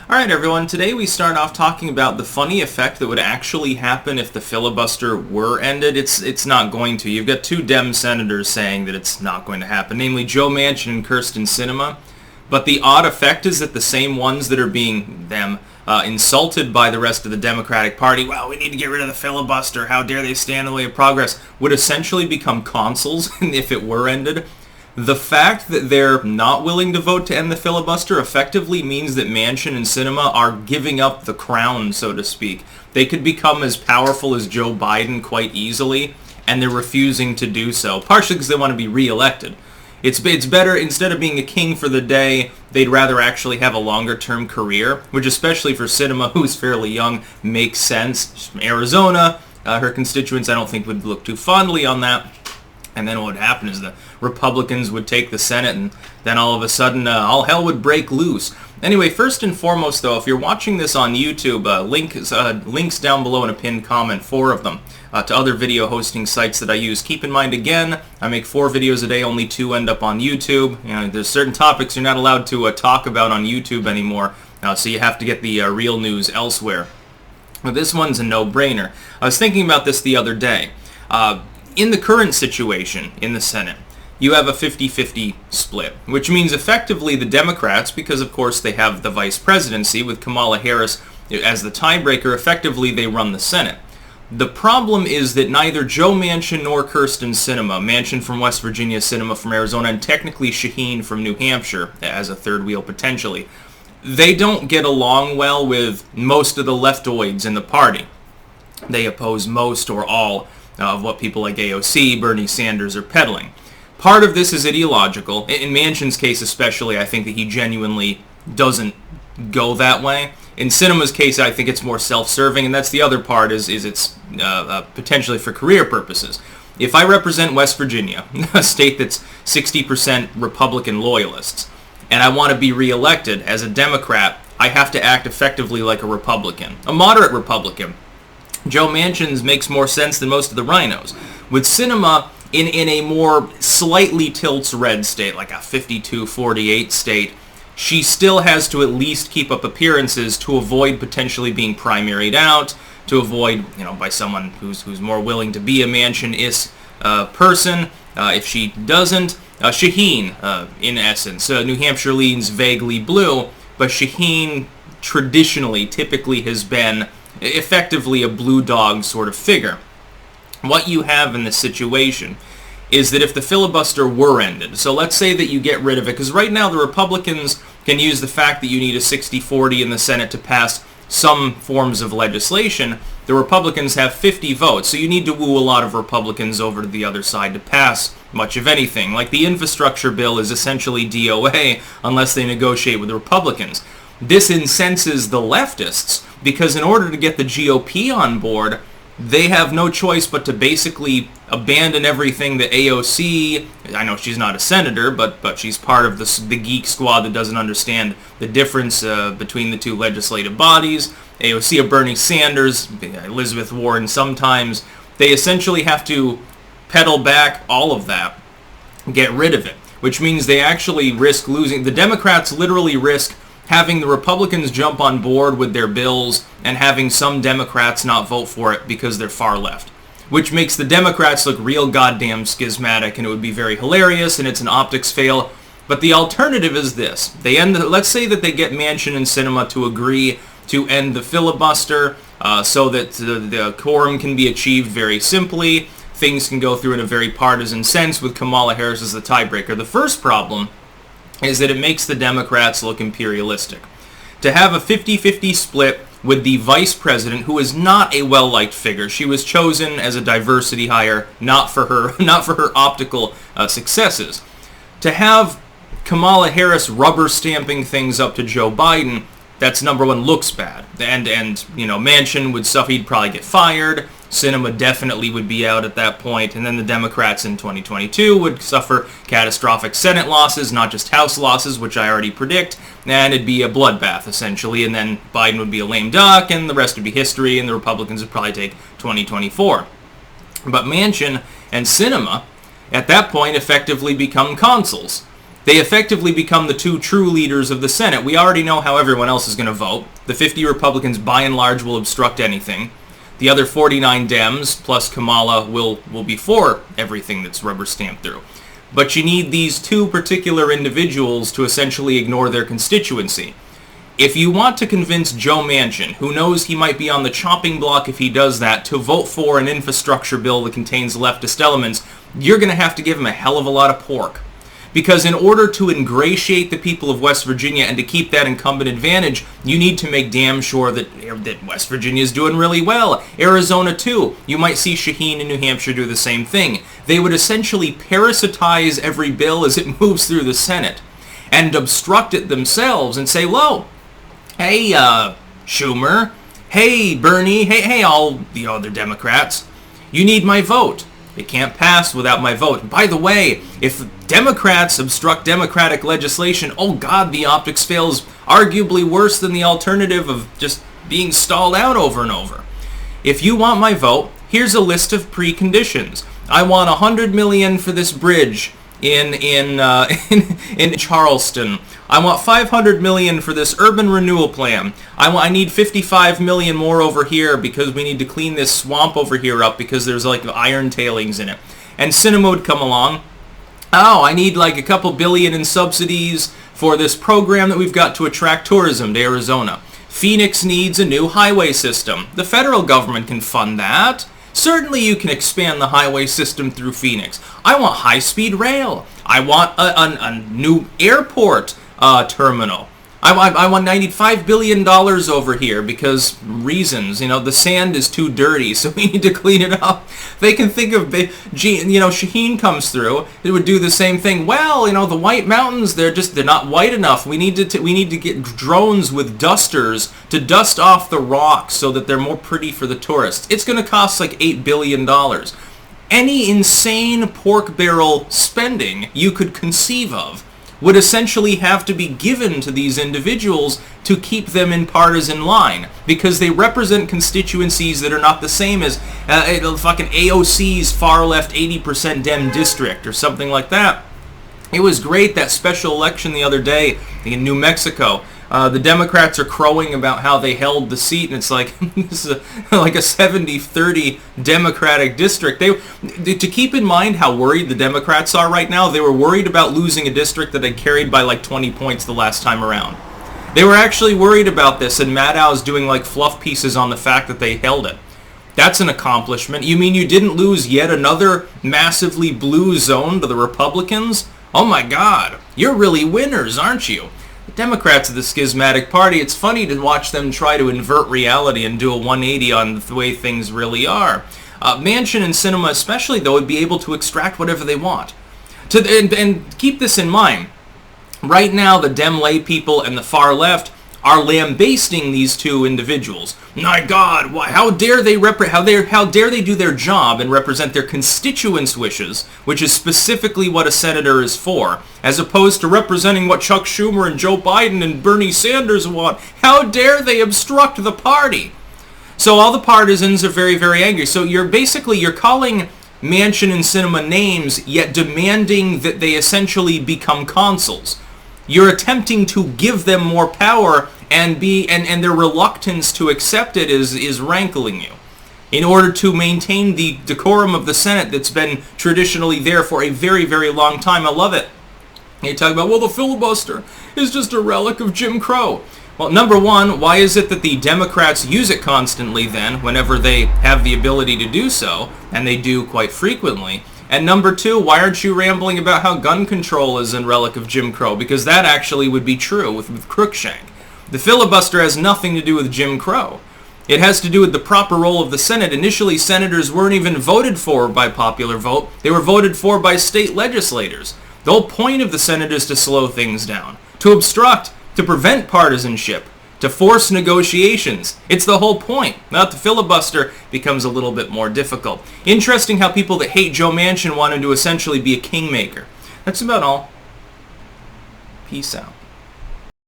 Alright everyone, today we start off talking about the funny effect that would actually happen if the filibuster were ended. It's not going to. You've got two Dem senators saying that it's not going to happen, namely Joe Manchin and Sinema. But the odd effect is that the same ones that are being insulted by the rest of the Democratic Party, well, we need to get rid of the filibuster, how dare they stand in the way of progress, would essentially become consuls if it were ended. The fact that they're not willing to vote to end the filibuster effectively means that Manchin and Sinema are giving up the crown, so to speak. They could become as powerful as Joe Biden quite easily, and they're refusing to do so, partially because they want to be re-elected. It's better, instead of being a king for the day, they'd rather actually have a longer-term career, which especially for Sinema, who's fairly young, makes sense. She's from Arizona. Her constituents, I don't think, would look too fondly on that. And then what would happen is the Republicans would take the Senate, and then all of a sudden, all hell would break loose. Anyway, first and foremost, though, if you're watching this on YouTube, links down below in a pinned comment, 4 of them, to other video hosting sites that I use. Keep in mind, again, I make 4 videos a day, only 2 end up on YouTube. You know, there's certain topics you're not allowed to talk about on YouTube anymore, so you have to get the real news elsewhere. But this one's a no-brainer. I was thinking about this the other day. In the current situation in the Senate, you have a 50-50 split, which means effectively the Democrats, because of course they have the vice presidency with Kamala Harris as the tiebreaker, effectively they run the Senate. The problem is that neither Joe Manchin nor Sinema, Manchin from West Virginia, Sinema from Arizona, and technically Shaheen from New Hampshire as a third wheel potentially, they don't get along well with most of the leftoids in the party. They oppose most or all of what people like AOC, Bernie Sanders are peddling. Part of this is ideological. In Manchin's case especially, I think that he genuinely doesn't go that way. In Sinema's case, I think it's more self-serving, and that's the other part, is it's potentially for career purposes. If I represent West Virginia, a state that's 60% Republican loyalists, and I want to be re-elected as a Democrat, I have to act effectively like a Republican, a moderate Republican. Joe Manchin's makes more sense than most of the rhinos. With Sinema, in a more slightly tilts red state, like a 52-48 state, she still has to at least keep up appearances to avoid potentially being primaried out, to avoid, by someone who's more willing to be a Manchin-is person. If she doesn't, Shaheen, in essence. New Hampshire leans vaguely blue, but Shaheen traditionally, typically has been effectively a blue dog sort of figure. What you have in this situation is that if the filibuster were ended, so let's say that you get rid of it, because right now the Republicans can use the fact that you need a 60-40 in the Senate to pass some forms of legislation. The Republicans have 50 votes, so you need to woo a lot of Republicans over to the other side to pass much of anything. Like the infrastructure bill is essentially DOA unless they negotiate with the Republicans. This incenses the leftists, because in order to get the GOP on board, they have no choice but to basically abandon everything that AOC, I know she's not a senator, but she's part of the geek squad that doesn't understand the difference between the two legislative bodies. AOC or Bernie Sanders, Elizabeth Warren sometimes, they essentially have to pedal back all of that, get rid of it, which means they actually risk losing. The Democrats literally risk having the Republicans jump on board with their bills and having some Democrats not vote for it because they're far left, which makes the Democrats look real goddamn schismatic, and it would be very hilarious, and it's an optics fail. But the alternative is this. Let's say that they get Manchin and Sinema to agree to end the filibuster so that the quorum can be achieved very simply. Things can go through in a very partisan sense with Kamala Harris as the tiebreaker. The first problem is that it makes the Democrats look imperialistic. To have a 50-50 split with the vice president, who is not a well-liked figure. She was chosen as a diversity hire, not for her optical successes. To have Kamala Harris rubber stamping things up to Joe Biden, that's number one, looks bad. And Manchin would suffer, he'd probably get fired. Sinema definitely would be out at that point, and then the Democrats in 2022 would suffer catastrophic Senate losses, not just House losses, which I already predict, and it'd be a bloodbath, essentially, and then Biden would be a lame duck, and the rest would be history, and the Republicans would probably take 2024. But Manchin and Sinema, at that point, effectively become consuls. They effectively become the two true leaders of the Senate. We already know how everyone else is going to vote. The 50 Republicans, by and large, will obstruct anything. The other 49 Dems, plus Kamala, will be for everything that's rubber stamped through. But you need these two particular individuals to essentially ignore their constituency. If you want to convince Joe Manchin, who knows he might be on the chopping block if he does that, to vote for an infrastructure bill that contains leftist elements, you're going to have to give him a hell of a lot of pork. Because in order to ingratiate the people of West Virginia and to keep that incumbent advantage, you need to make damn sure that West Virginia is doing really well. Arizona too. You might see Shaheen in New Hampshire do the same thing. They would essentially parasitize every bill as it moves through the Senate and obstruct it themselves and say, "Whoa, hey, Schumer, hey, Bernie, hey, all the other Democrats, you need my vote. It can't pass without my vote. By the way, if Democrats obstruct Democratic legislation, oh God, the optics fails arguably worse than the alternative of just being stalled out over and over. If you want my vote, here's a list of preconditions. I want $100 million for this bridge in Charleston. I want $500 million for this urban renewal plan. I need $55 million more over here because we need to clean this swamp over here up because there's like iron tailings in it." And Sinema would come along. "Oh, I need like a couple billion in subsidies for this program that we've got to attract tourism to Arizona. Phoenix needs a new highway system. The federal government can fund that. Certainly you can expand the highway system through Phoenix. I want high-speed rail. I want a new airport terminal. I want $95 billion over here because reasons. The sand is too dirty, so we need to clean it up." They can think of, Shaheen comes through. It would do the same thing. "Well, the White Mountains, they're not white enough. We need to get drones with dusters to dust off the rocks so that they're more pretty for the tourists. It's going to cost like $8 billion. Any insane pork barrel spending you could conceive of would essentially have to be given to these individuals to keep them in partisan line because they represent constituencies that are not the same as fucking AOC's far left 80% Dem district or something like that. It was great, that special election the other day in New Mexico. The Democrats are crowing about how they held the seat, and it's like this is like a 70-30 Democratic district. To keep in mind how worried the Democrats are right now, they were worried about losing a district that they carried by like 20 points the last time around. They were actually worried about this, and Maddow's doing like fluff pieces on the fact that they held it. That's an accomplishment. You mean you didn't lose yet another massively blue zone to the Republicans? Oh my God, you're really winners, aren't you? The Democrats are the schismatic party. It's funny to watch them try to invert reality and do a 180 on the way things really are. Manchin and Sinema especially, though, would be able to extract whatever they want. And keep this in mind. Right now, the Dem lay people and the far left are lambasting these two individuals. My God, how dare they do their job and represent their constituents' wishes, which is specifically what a senator is for, as opposed to representing what Chuck Schumer and Joe Biden and Bernie Sanders want. How dare they obstruct the party? So all the partisans are very, very angry. So you're calling Manchin and Sinema names, yet demanding that they essentially become consuls. You're attempting to give them more power, and their reluctance to accept it is rankling you. In order to maintain the decorum of the Senate that's been traditionally there for a very, very long time. I love it. You talk about, well, the filibuster is just a relic of Jim Crow. Well, number one, why is it that the Democrats use it constantly then, whenever they have the ability to do so, and they do quite frequently? And number two, why aren't you rambling about how gun control is a relic of Jim Crow? Because that actually would be true with Crookshank. The filibuster has nothing to do with Jim Crow. It has to do with the proper role of the Senate. Initially, senators weren't even voted for by popular vote. They were voted for by state legislators. The whole point of the Senate is to slow things down, to obstruct, to prevent partisanship, to force negotiations. It's the whole point. Now the filibuster becomes a little bit more difficult. Interesting how people that hate Joe Manchin wanted to essentially be a kingmaker. That's about all. Peace out.